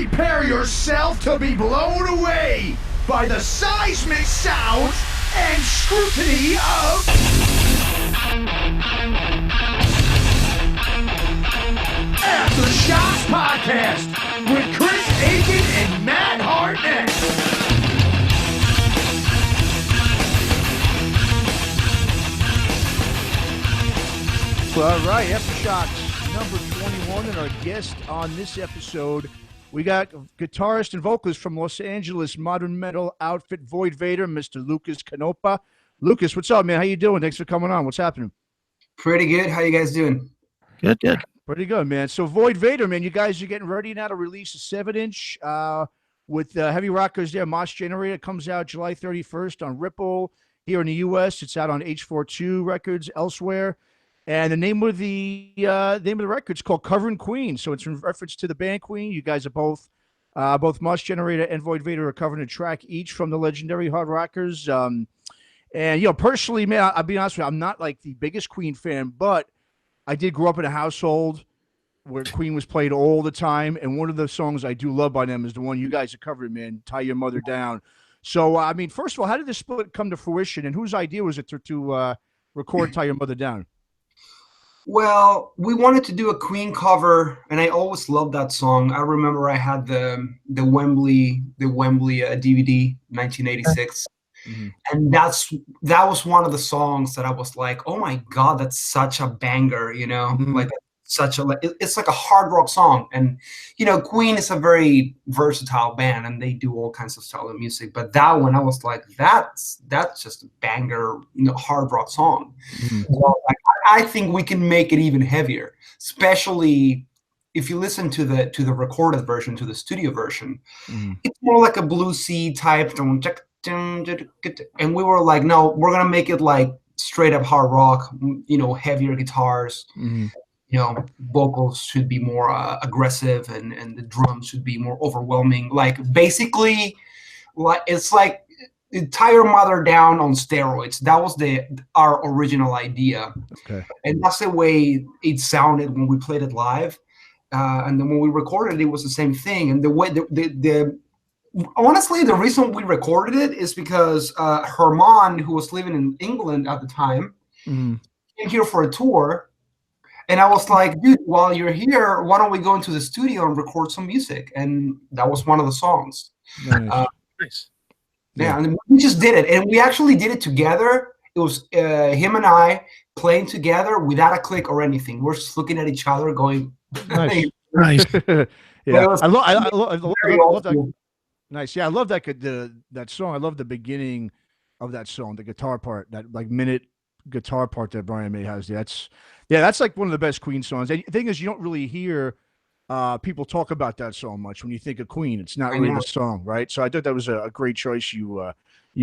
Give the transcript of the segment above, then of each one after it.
Prepare yourself to be blown away by the seismic sounds and scrutiny of Aftershocks Podcast with Chris Aiken and Matt Hartnett. All right, Aftershocks number 21, and our guest on this episode, we got guitarist and vocalist from Los Angeles modern metal outfit Vator, Mr. Lucas Kanopa. Lucas, what's up, man? How you doing? Thanks for coming on. What's happening? Pretty good. How you guys doing? Good. Pretty good, man. So Vator, man, you guys are getting ready now to release a 7-inch with heavy rockers there. Mos Generator comes out July 31st on Ripple here in the U.S. It's out on H42 Records elsewhere. And the name of the record is called Covering Queen. So it's in reference to the band Queen. You guys are both Mos Generator and Vator are covering a track each from the legendary hard rockers. And, you know, personally, man, I'll be honest with you, I'm not like the biggest Queen fan, but I did grow up in a household where Queen was played all the time. And one of the songs I do love by them is the one you guys are covering, man, Tie Your Mother Down. So, I mean, first of all, how did this split come to fruition? And whose idea was it to record Tie Your Mother Down? Well, we wanted to do a Queen cover, and I always loved that song. I remember I had the Wembley DVD, 1986, and that was one of the songs that I was like, oh my god, that's such a banger, you know, like it's like a hard rock song. And you know, Queen is a very versatile band, and they do all kinds of style of music. But that one, I was like, that's just a banger, you know, hard rock song. So, like, I think we can make it even heavier, especially if you listen to the recorded version, to the studio version. It's more like a bluesy type, and we were like, no, we're gonna make it like straight up hard rock, you know, heavier guitars. You know, vocals should be more aggressive, and the drums should be more overwhelming. Like basically, like it's like Tie Your Mother Down on steroids. That was our original idea, and that's the way it sounded when we played it live. And then when we recorded it, it was the same thing. And the way honestly, the reason we recorded it is because Herman, who was living in England at the time, came here for a tour. And I was like, dude, while you're here, why don't we go into the studio and record some music? And that was one of the songs. Nice. Yeah, and we just did it. And we actually did it together. It was him and I playing together without a click or anything. We're just looking at each other going, Nice. Yeah, I love that. Cool. Nice. Yeah, I love that that song. I love the beginning of that song, the guitar part, that like minute guitar part that Brian May has. That's like one of the best Queen songs. And the thing is, you don't really hear people talk about that song much when you think of Queen. It's not really the song, right? So I thought that was a great choice you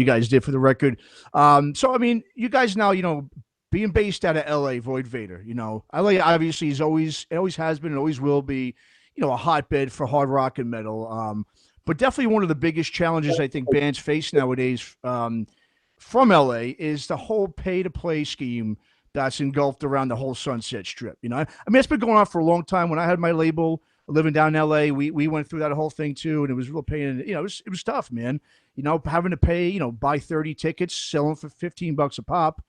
guys did for the record. So I mean, you guys now, you know, being based out of LA, Vator, you know, LA obviously always has been and always will be, you know, a hotbed for hard rock and metal. But definitely one of the biggest challenges I think bands face nowadays from LA is the whole pay-to-play scheme that's engulfed around the whole Sunset Strip. You know, I mean, it's been going on for a long time. When I had my label living down in LA, we went through that whole thing too, and it was real pain. You know, it was tough, man. You know, having to pay, you know, buy 30 tickets, selling for $15 a pop.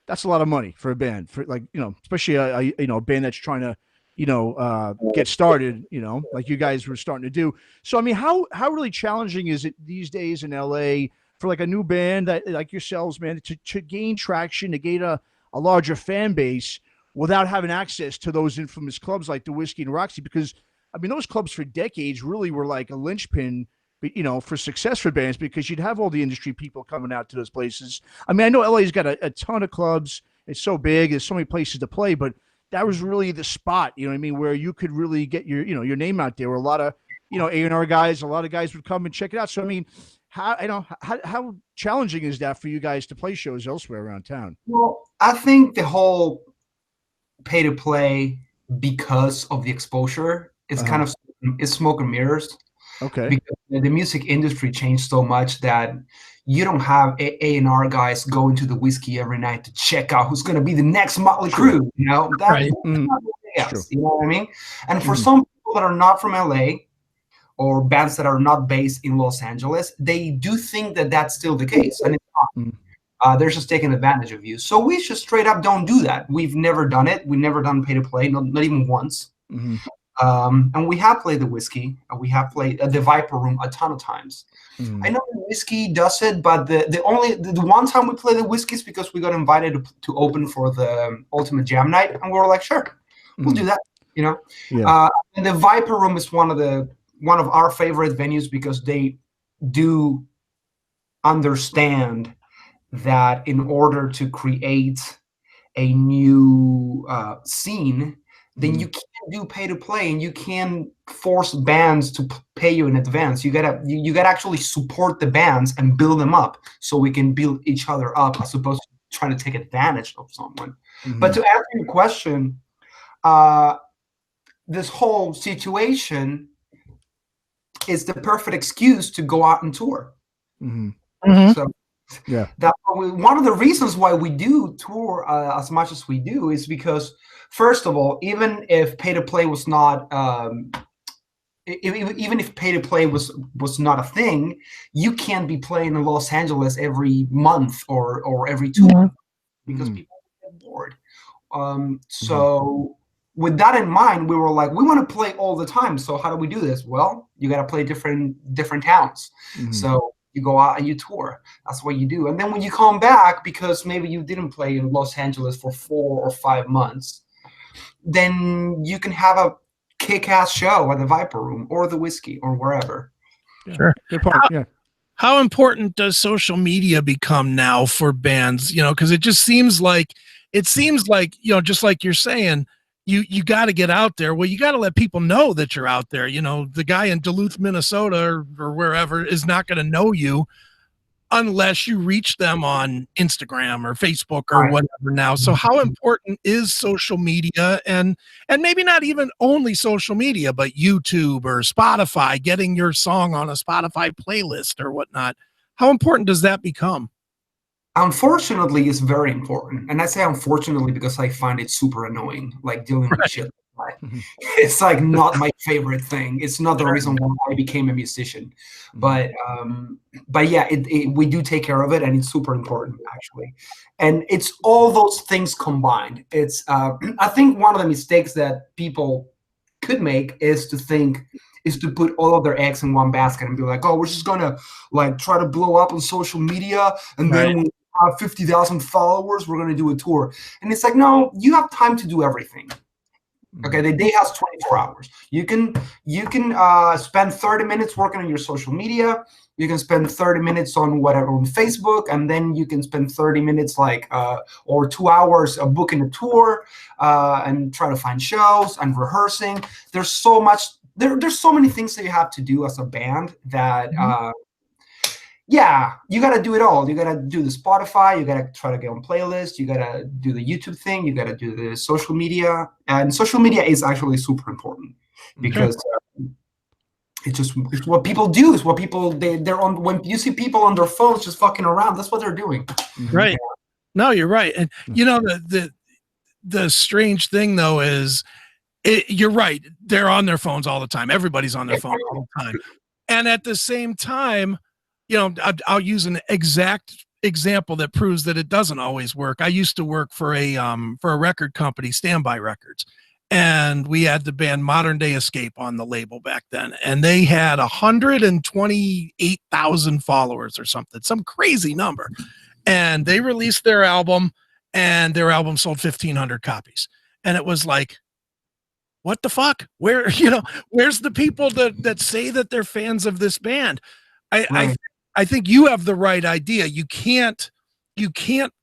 That's a lot of money for a band, for like, you know, especially a band that's trying to, you know, get started, you know, like you guys were starting to do. So, I mean, how really challenging is it these days in LA for like a new band that like yourselves, man, to gain traction, to gain a larger fan base without having access to those infamous clubs like the Whiskey and Roxy? Because I mean, those clubs for decades really were like a linchpin, you know, for success for bands, because you'd have all the industry people coming out to those places. I mean, I know LA's got a ton of clubs. It's so big. There's so many places to play, but that was really the spot, you know what I mean, where you could really get your name out there, where a lot of, you know, A&R guys, a lot of guys would come and check it out. So, I mean, how challenging is that for you guys to play shows elsewhere around town? Well, I think the whole pay to play, because of the exposure, it's kind of it's smoke and mirrors. Okay. Because the music industry changed so much that you don't have A&R guys going to the Whiskey every night to check out who's going to be the next Motley Crue. You know, that's Right. not what it is, you know what I mean? And for some people that are not from LA, or bands that are not based in Los Angeles, they do think that that's still the case, and it's not. They're just taking advantage of you. So we just straight up don't do that. We've never done it. We've never done pay to play, not even once. And we have played the Whiskey, and we have played the Viper Room a ton of times. I know the Whiskey does it, but the one time we played the Whiskey is because we got invited to open for the Ultimate Jam Night, and we were like, sure, we'll do that. You know, and the Viper Room is one of our favorite venues because they do understand that in order to create a new scene, then you can't do pay to play, and you can force bands to pay you in advance. You gotta actually support the bands and build them up so we can build each other up, as opposed to trying to take advantage of someone. But to answer your question, this whole situation is the perfect excuse to go out and tour. So that one of the reasons why we do tour as much as we do is because, first of all, even if pay to play was not even if pay to play was not a thing, you can't be playing in Los Angeles every month or every 2 months because people get bored. So with that in mind, we were like, we want to play all the time. So how do we do this? Well, you got to play different towns. So you go out and you tour. That's what you do. And then when you come back, because maybe you didn't play in Los Angeles for 4 or 5 months, then you can have a kick-ass show at the Viper Room or the Whiskey or wherever. Sure. Good point. How important does social media become now for bands? You know, because it seems like, you know, just like you're saying, you got to get out there. Well, you got to let people know that you're out there. You know, the guy in Duluth, Minnesota or wherever is not going to know you unless you reach them on Instagram or Facebook or whatever now. So how important is social media, and maybe not even only social media, but YouTube or Spotify, getting your song on a Spotify playlist or whatnot? How important does that become? Unfortunately, it's very important. And I say unfortunately because I find it super annoying, like dealing with shit. It's like not my favorite thing. It's not the reason why I became a musician. But yeah, we do take care of it, and it's super important, actually. And it's all those things combined. It's I think one of the mistakes that people could make is to put all of their eggs in one basket and be like, oh, we're just gonna like try to blow up on social media, and then when we have 50,000 followers, we're gonna do a tour. And it's like, no, you have time to do everything. Okay, the day has 24 hours. You can spend 30 minutes working on your social media. You can spend 30 minutes on whatever on Facebook, and then you can spend 30 minutes or 2 hours booking a tour and try to find shows and rehearsing. There's so much. There's so many things that you have to do as a band that you got to do it all. You got to do the Spotify. You got to try to get on playlists. You got to do the YouTube thing. You got to do the social media. And social media is actually super important because it's what people do. It's what people, they're on. When you see people on their phones just fucking around, that's what they're doing. Right. No, you're right. And you know, the strange thing though is, you're right. They're on their phones all the time. Everybody's on their phone all the time. And at the same time, you know, I'll use an exact example that proves that it doesn't always work. I used to work for a record company, Standby Records, and we had the band Modern Day Escape on the label back then, and they had 128,000 followers or something, some crazy number. And they released their album, and their album sold 1,500 copies. And it was like, what the fuck? Where's the people that say that they're fans of this band? I think you have the right idea. You can't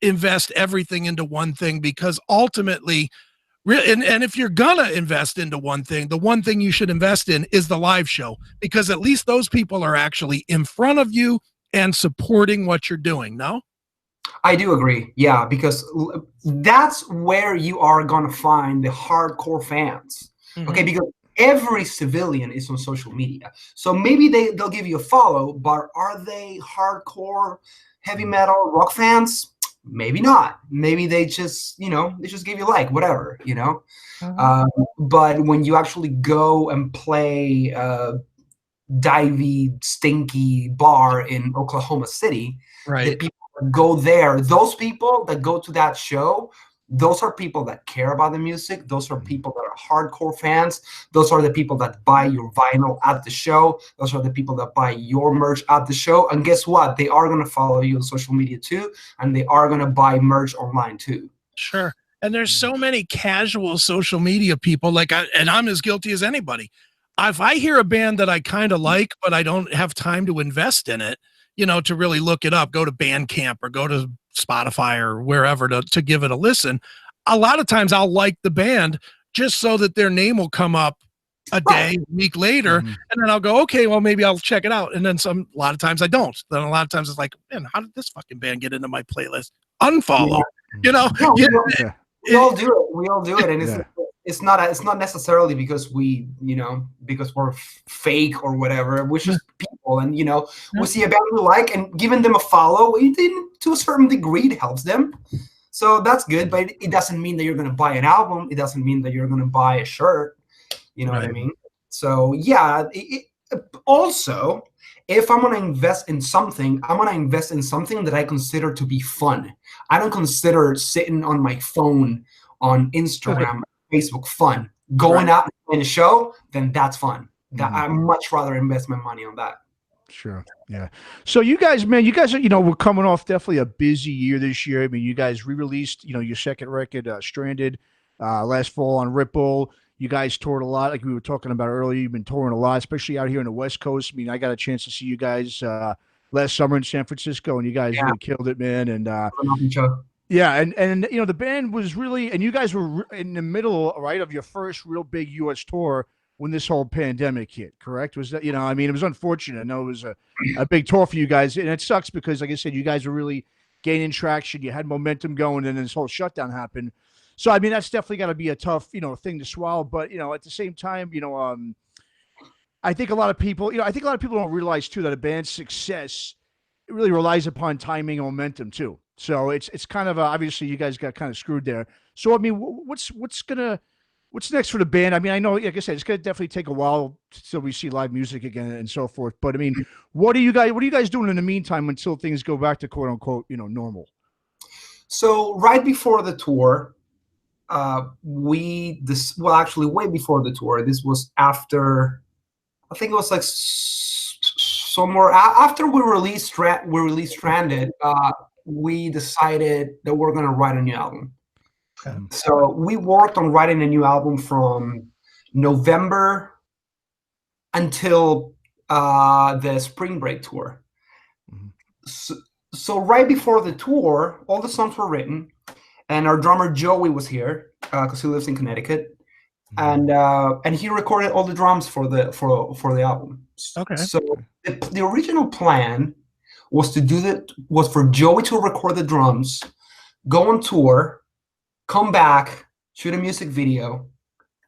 invest everything into one thing, because ultimately, and if you're gonna invest into one thing, the one thing you should invest in is the live show, because at least those people are actually in front of you and supporting what you're doing. No? I do agree. Yeah, because that's where you are going to find the hardcore fans. Okay, because every civilian is on social media. So maybe they'll give you a follow, but are they hardcore heavy metal rock fans? Maybe not. Maybe they just, they just give you like, whatever, But when you actually go and play divey, stinky bar in Oklahoma City. Right. The people that go there, those people that go to that show, those are people that care about the music. Those are people that are hardcore fans. Those are the people that buy your vinyl at the show. Those are the people that buy your merch at the show. And guess what? They are going to follow you on social media too, and they are going to buy merch online too. Sure. And there's so many casual social media people, and I'm as guilty as anybody. If I hear a band that I kind of like, but I don't have time to invest in it, to really look it up, go to Bandcamp or go to Spotify or wherever to give it a listen. A lot of times I'll like the band just so that their name will come up a day, a week later, and then I'll go, okay, well, maybe I'll check it out. And then a lot of times I don't. Then a lot of times it's like, man, how did this fucking band get into my playlist? Unfollow, We all do it. We all do it. And it's not necessarily because because we're fake or whatever. We're just people, and we see a band we like, and giving them a follow, to a certain degree, it helps them. So that's good, but it doesn't mean that you're going to buy an album. It doesn't mean that you're going to buy a shirt. You know what I mean? So yeah. Also, if I'm going to invest in something, I'm going to invest in something that I consider to be fun. I don't consider sitting on my phone on Instagram, Facebook fun. Going out and playing a show, then that's fun. I'd much rather invest my money on that. Sure. Yeah. So you guys are, we're coming off definitely a busy year this year. I mean, you guys re-released, your second record, Stranded, last fall on Ripple. You guys toured a lot, like we were talking about earlier. You've been touring a lot, especially out here on the West Coast. I mean, I got a chance to see you guys last summer in San Francisco, and you guys really killed it, man. And yeah, and the band was really, and you guys were in the middle, right, of your first real big U.S. tour when this whole pandemic hit, correct? Was that, I mean, it was unfortunate. I know it was a big tour for you guys, and it sucks because, like I said, you guys were really gaining traction. You had momentum going, and then this whole shutdown happened. So, I mean, that's definitely got to be a tough, thing to swallow. But, at the same time, I think a lot of people, don't realize too that a band's success really relies upon timing and momentum too. So it's kind of obviously you guys got kind of screwed there. So, I mean, what's next for the band? I mean, I know, like I said, it's going to definitely take a while till we see live music again and so forth. But I mean, what are you guys doing in the meantime until things go back to quote unquote, normal? So right before the tour, actually way before the tour, this was after, I think it was like somewhere after we released Stranded, we decided that we're going to write a new album. Okay. So we worked on writing a new album from November until the spring break tour. So right before the tour, all the songs were written, and our drummer Joey was here because he lives in Connecticut, and he recorded all the drums for the album. Okay. So the original plan was for Joey to record the drums, go on tour, come back, shoot a music video,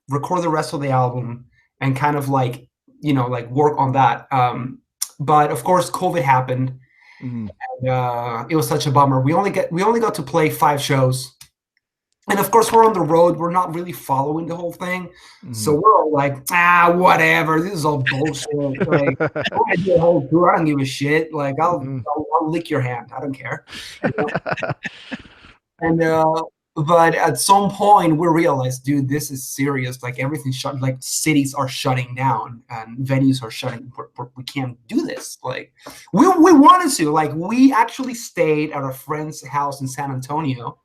record the rest of the album, and kind of like work on that. But of course, COVID happened. And it was such a bummer. We only got to play 5 shows, and of course we're on the road. We're not really following the whole thing, so we're all like, whatever. This is all bullshit. Like, I want to do a whole tour. I don't give a shit. Like, I'll lick your hand. I don't care. But at some point we realized, dude, this is serious. Like everything's shut. Like cities are shutting down and venues are shutting. We can't do this. Like we wanted to. Like we actually stayed at a friend's house in San Antonio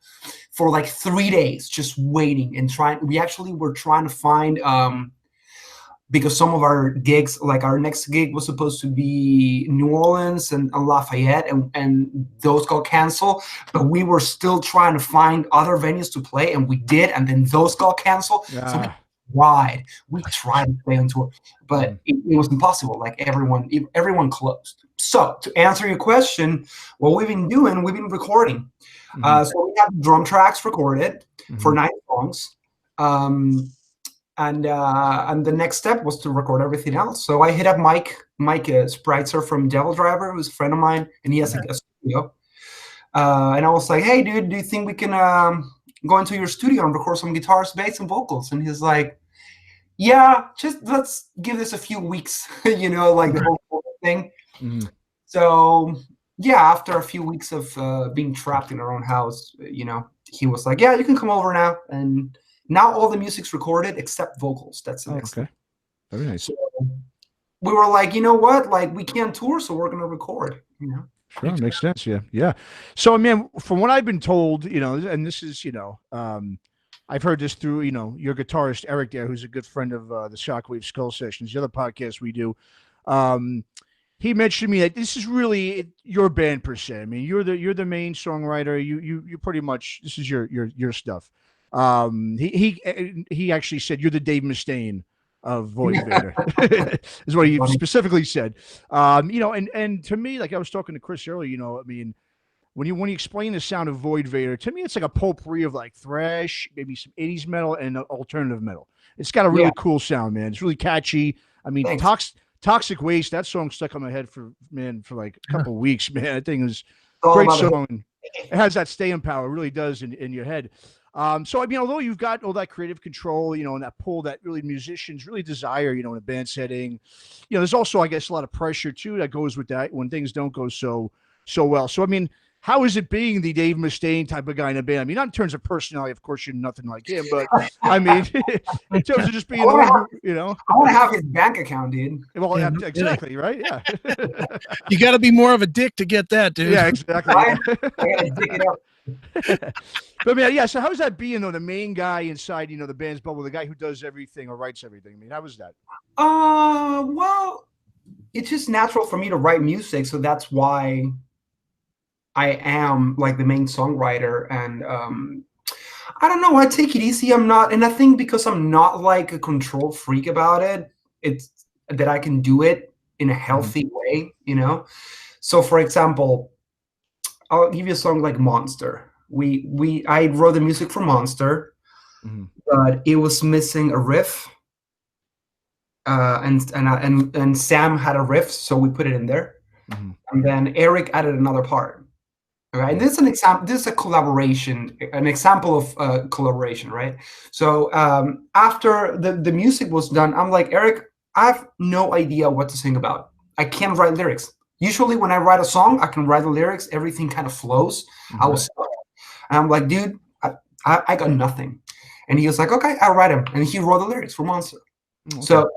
for like 3 days, just waiting and trying. We actually were trying to find because some of our gigs, like our next gig was supposed to be New Orleans and Lafayette, and those got canceled. But we were still trying to find other venues to play, and we did, and then those got canceled. Yeah. So we tried to play on tour, but it was impossible. Like everyone closed. So to answer your question, what we've been doing, we've been recording. So we have drum tracks recorded for 9 songs. And the next step was to record everything else. So I hit up Mike Spreitzer from Devil Driver, who's a friend of mine, and he has like a studio. And I was like, hey, dude, do you think we can go into your studio and record some guitars, bass, and vocals? And he's like, yeah, just let's give this a few weeks, you know, like the whole thing. Mhm. So yeah, after a few weeks of being trapped in our own house, you know, he was like, yeah, you can come over now. And now all the music's recorded except vocals. That's the Oh, next okay. thing. Very nice. So we were like, you know what? Like, we can't tour, so we're going to record, you know? Sure, makes sense. Yeah, yeah. So, I mean, from what I've been told, you know, and this is, you know, I've heard this through, you know, your guitarist Eric there, who's a good friend of the Shockwave Skull Sessions, the other podcast we do. He mentioned to me that this is really your band per se. I mean, you're the main songwriter. You pretty much, this is your stuff. He actually said you're the Dave Mustaine of Void Vator, is what he specifically said. You know, and to me, like I was talking to Chris earlier, you know, I mean, when you explain the sound of Void Vator, to me, it's like a potpourri of like thrash, maybe some 80s metal and alternative metal. It's got a really cool sound, man. It's really catchy. I mean, Toxic Waste, that song stuck on my head for like a couple of weeks, man. That thing is great song. It has that staying power, it really does in your head. So I mean, although you've got all that creative control, you know, and that pull that really musicians really desire, you know, in a band setting, you know, there's also, I guess, a lot of pressure too that goes with that when things don't go so well. So I mean, how is it being the Dave Mustaine type of guy in a band? I mean, not in terms of personality, of course, you're nothing like him, but I mean, in terms of just being, you know, I want to have his bank account, dude. Well, yeah, exactly, right? Yeah. You got to be more of a dick to get that, dude. Yeah, exactly. I gotta dig it up. But I mean, yeah. So how's that being though, the main guy inside, you know, the band's bubble, the guy who does everything or writes everything? I mean, how was that? Well, it's just natural for me to write music, so that's why I am like the main songwriter. And I don't know, I take it easy. I'm not, and I think because I'm not like a control freak about it, it's that I can do it in a healthy way, you know. So for example, I'll give you a song like Monster. I wrote the music for Monster, but it was missing a riff. And Sam had a riff, so we put it in there. And then Eric added another part. Right, and this is an example. This is a collaboration, an example of collaboration, right? So after the music was done, I'm like, Eric, I have no idea what to sing about. I can't write lyrics. Usually, when I write a song, I can write the lyrics. Everything kind of flows. I was stuck, and I'm like, dude, I got nothing. And he was like, okay, I'll write them, and he wrote the lyrics for Monster. So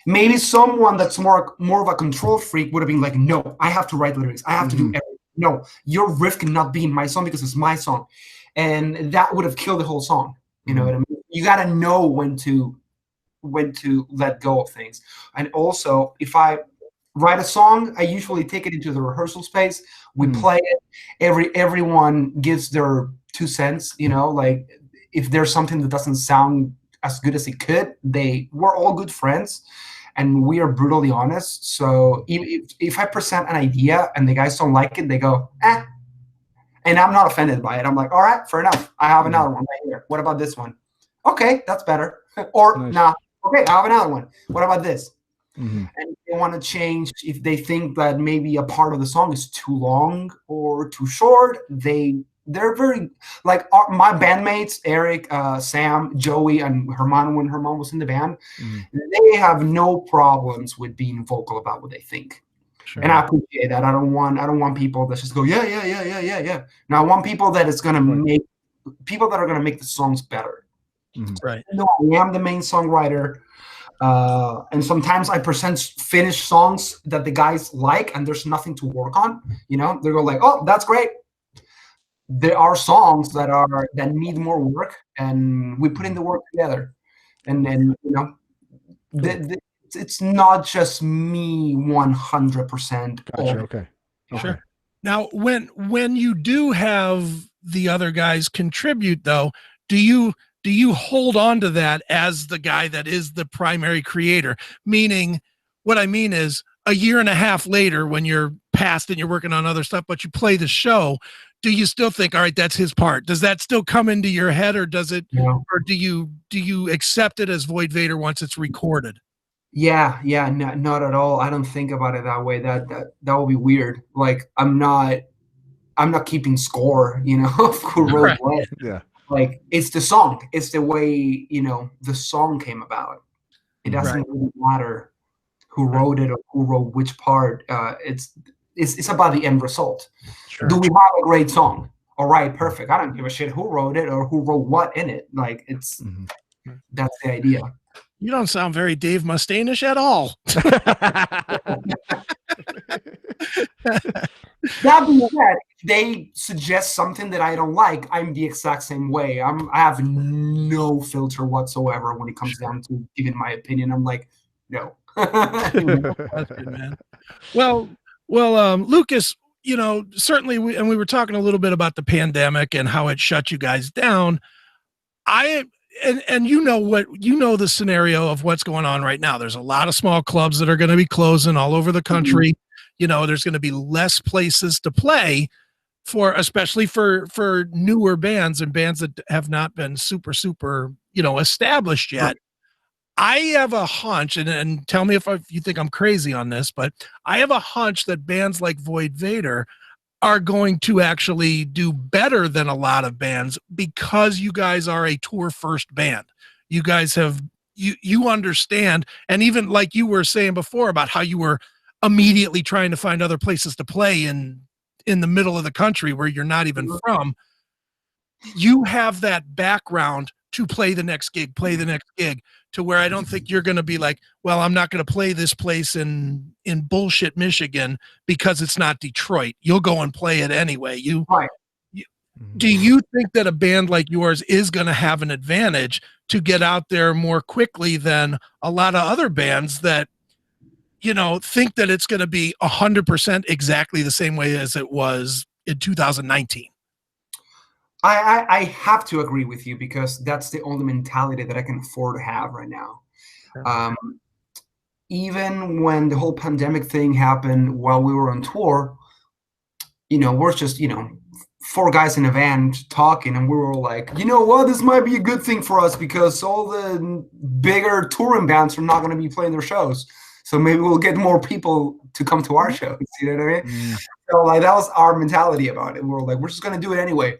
maybe someone that's more of a control freak would have been like, no, I have to write the lyrics. I have to do everything. No, your riff cannot be in my song because it's my song. And that would have killed the whole song. You know what I mean? You got to know when to let go of things. And also, if I write a song, I usually take it into the rehearsal space. We play it. Everyone gives their 2 cents, you know, like if there's something that doesn't sound as good as it could, we're all good friends. And we are brutally honest. So if I present an idea and the guys don't like it, they go, eh. And I'm not offended by it. I'm like, all right, fair enough. I have another one right here. What about this one? Okay, that's better. Or, nah, okay, I have another one. What about this? And if they want to change, if they think that maybe a part of the song is too long or too short, they're very, like my bandmates, Eric, Sam, Joey, and Herman, when Herman was in the band, they have no problems with being vocal about what they think. Sure. And I appreciate that. I don't want people that just go, yeah. Now I want people that is gonna make people that are gonna make the songs better. Right. No, I am the main songwriter. And sometimes I present finished songs that the guys like, and there's nothing to work on. You know, they go like, "Oh, that's great." There are songs that need more work, and we put in the work together. And then, you know, it's not just me 100%. Gotcha. Okay. Sure. Now, when you do have the other guys contribute, though, do you hold on to that as the guy that is the primary creator? Meaning, what I mean is, a year and a half later, when you're past and you're working on other stuff, but you play the show, do you still think, all right, that's his part? Does that still come into your head, or does it, or do you accept it as Void Vator once it's recorded? Yeah, not at all. I don't think about it that way. That would be weird. Like I'm not keeping score, you know, of who wrote what. Yeah. Like it's the song. It's the way, you know, the song came about. It doesn't really matter who wrote it or who wrote which part. It's about the end result. Sure. Do we have a great song? All right, perfect. I don't give a shit who wrote it or who wrote what in it. Like it's that's the idea. You don't sound very Dave Mustaine-ish at all. That being said, if they suggest something that I don't like, I'm the exact same way. I have no filter whatsoever when it comes down to giving my opinion. I'm like, no. That's good, man. Well, Lucas, you know, certainly we were talking a little bit about the pandemic and how it shut you guys down. And you know the scenario of what's going on right now. There's a lot of small clubs that are going to be closing all over the country. You know, there's going to be less places to play for, especially for newer bands and bands that have not been super, you know, established yet. I have a hunch, and tell me if you think I'm crazy on this, but I have a hunch that bands like Vator are going to actually do better than a lot of bands because you guys are a tour first band. You guys have, you understand. And even like you were saying before about how you were immediately trying to find other places to play in the middle of the country where you're not even from, you have that background to play the next gig, to where I don't think you're going to be like, well, I'm not going to play this place in bullshit Michigan because it's not Detroit. You'll go and play it anyway. Do you think that a band like yours is going to have an advantage to get out there more quickly than a lot of other bands that, you know, think that it's going to be 100% exactly the same way as it was in 2019? I have to agree with you because that's the only mentality that I can afford to have right now. Sure. Even when the whole pandemic thing happened while we were on tour, you know, we're just, you know, 4 guys in a van talking, and we were like, you know what, this might be a good thing for us because all the bigger touring bands are not going to be playing their shows. So maybe we'll get more people to come to our shows. You know what I mean? So like that was our mentality about it. We were like, we're just going to do it anyway.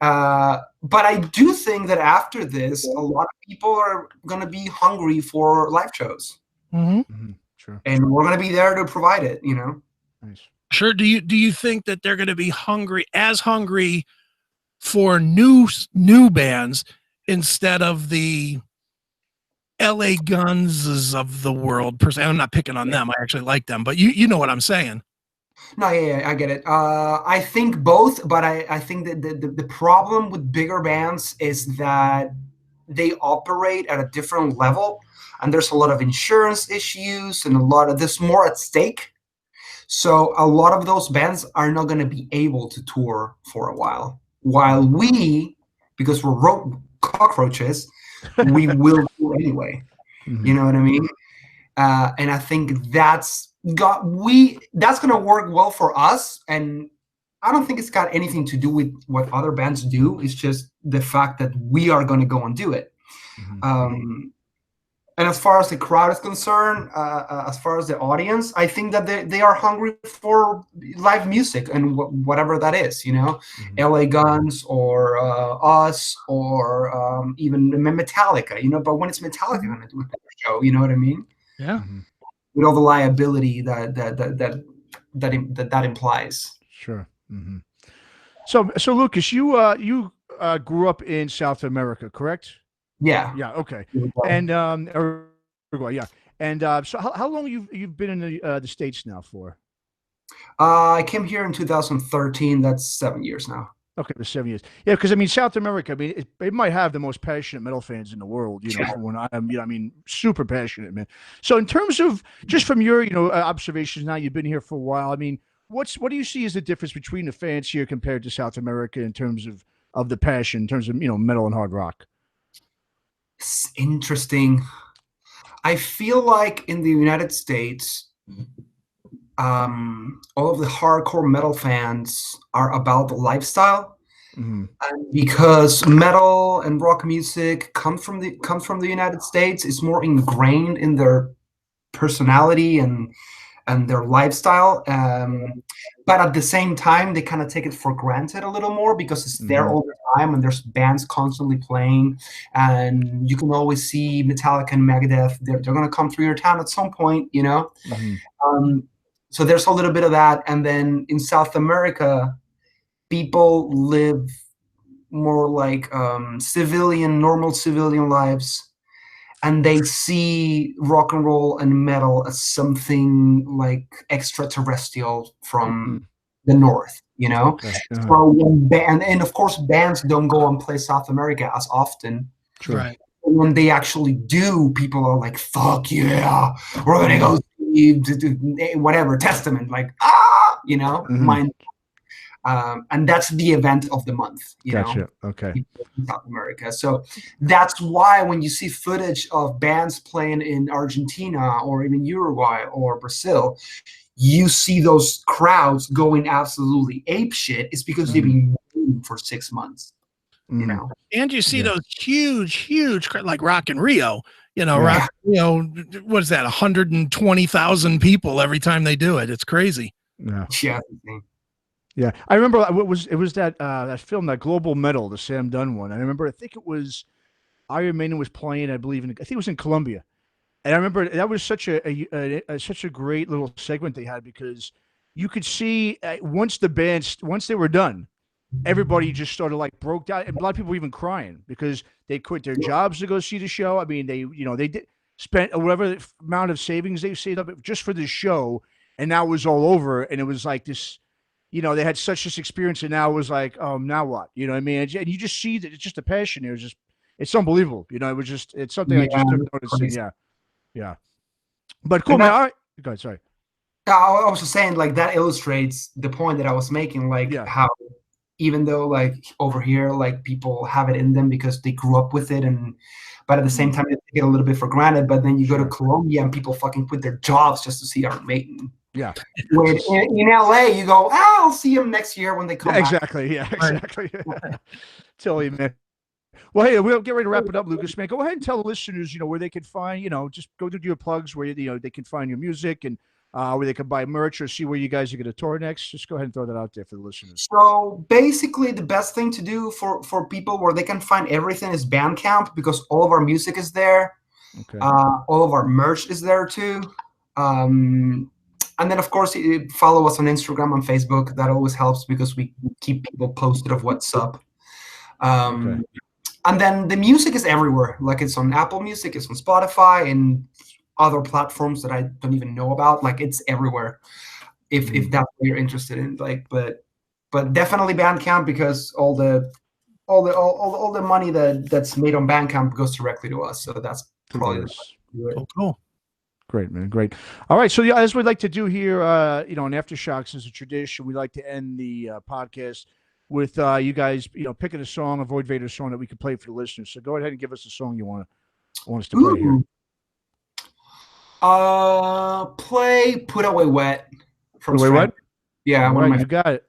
But I do think that after this, a lot of people are going to be hungry for live shows. Sure. And we're going to be there to provide it, you know? Nice. Sure. Do you think that they're going to be hungry for new bands instead of the LA Guns of the world? I'm not picking on them. I actually like them, but you know what I'm saying. No, yeah, I get it. I think both, but I think that the problem with bigger bands is that they operate at a different level, and there's a lot of insurance issues and there's more at stake. So a lot of those bands are not going to be able to tour for a while. While we, because we're cockroaches, we will do anyway. You know what I mean? And I think that's going to work well for us, and I don't think it's got anything to do with what other bands do. It's just the fact that we are going to go and do it. And as far as the crowd is concerned, as far as the audience, I think that they are hungry for live music and whatever that is, you know, LA Guns or us or even Metallica, you know. But when it's Metallica going to do a show, you know what I mean? Yeah. With all the liability that implies. Sure. So Lucas, you grew up in South America, correct? Yeah. Yeah. Okay. And Uruguay. Yeah. And so how long you've been in the States now for? I came here in 2013. That's 7 years now. Okay, the 7 years. Yeah, because I mean, South America. I mean, it might have the most passionate metal fans in the world. You know, when I'm, you know, I mean, super passionate, man. So in terms of just from your, you know, observations now, you've been here for a while. I mean, what do you see as the difference between the fans here compared to South America in terms of the passion, in terms of, you know, metal and hard rock? It's interesting. I feel like in the United States, all of the hardcore metal fans are about the lifestyle, and because metal and rock music comes from the United States, it's more ingrained in their personality and and their lifestyle. But at the same time, they kind of take it for granted a little more because it's there all the time and there's bands constantly playing. And you can always see Metallica and Megadeth. They're going to come through your town at some point, you know? So there's a little bit of that. And then in South America, people live more like normal civilian lives. And they see rock and roll and metal as something like extraterrestrial from the north, you know? So and of course, bands don't go and play South America as often. Right. And when they actually do, people are like, fuck yeah, we're going to go see whatever, Testament, like, you know? And that's the event of the month, you know, okay, in South America. So that's why when you see footage of bands playing in Argentina or even Uruguay or Brazil, you see those crowds going absolutely apeshit. It's because they've been waiting for 6 months, you know. And you see those huge, like Rock in Rio, you know, Rock, you know, what is that? 120,000 people every time they do it. It's crazy. Yeah, I remember it was that that film, that Global Metal, the Sam Dunn one. I remember, I think it was Iron Maiden was playing, I think it was in Colombia, and I remember that was such a great little segment they had because you could see once they were done, everybody just started like broke down, and a lot of people were even crying because they quit their jobs to go see the show. I mean, they did spent whatever amount of savings they saved up just for this show, and now it was all over, and it was like this. You know, they had such this experience, and now it was like, now what? You know what I mean? And you just see that it's just a passion there. It's unbelievable. You know, it's something I just took notice in. Yeah. But cool, man. All right. Go ahead, sorry. I was just saying, like, that illustrates the point that I was making, like, how even though, like, over here, like, people have it in them because they grew up with it, but at the same time, they take it a little bit for granted. But then you go to Colombia, and people fucking quit their jobs just to see Iron Maiden. Yeah. When in LA, you go, I'll see them next year when they come back. Exactly. Yeah, exactly. Totally, man. Well, hey, we'll get ready to wrap it up, Lucas, man. Go ahead and tell the listeners, you know, where they can find, you know, just go to your plugs where, you know, they can find your music and where they can buy merch or see where you guys are going to tour next. Just go ahead and throw that out there for the listeners. So basically the best thing to do for people where they can find everything is Bandcamp, because all of our music is there. Okay. All of our merch is there too. And then, of course, follow us on Instagram and Facebook. That always helps because we keep people posted of what's up. And then the music is everywhere. Like, it's on Apple Music, it's on Spotify, and other platforms that I don't even know about. Like, it's everywhere. If that's what you're interested in, like, but definitely Bandcamp, because all the money that's made on Bandcamp goes directly to us. So that's probably cool. Great, man. Great. All right. So, as we'd like to do here, you know, on Aftershocks as a tradition, we like to end the podcast with you guys, you know, picking a song, a Void Vator song that we could play for the listeners. So go ahead and give us a song you want us to play here. Play Put Away Wet. Put Away Wet? Yeah. All right, you got it.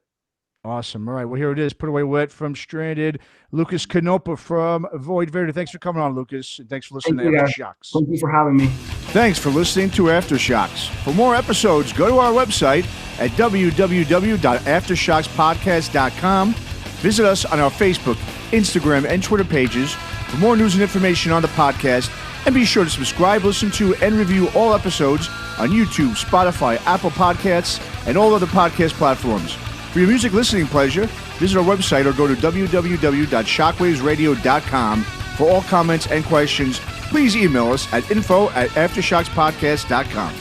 Awesome. All right. Well, here it is. Put Away Wet from Stranded. Lucas Kanopa from Void Vator. Thanks for coming on, Lucas. And thanks for listening to Aftershocks. Thank you for having me. Thanks for listening to Aftershocks. For more episodes, go to our website at www.aftershockspodcast.com. Visit us on our Facebook, Instagram, and Twitter pages for more news and information on the podcast. And be sure to subscribe, listen to, and review all episodes on YouTube, Spotify, Apple Podcasts, and all other podcast platforms. For your music listening pleasure, visit our website or go to www.shockwavesradio.com. For all comments and questions, please email us at info@aftershockspodcast.com.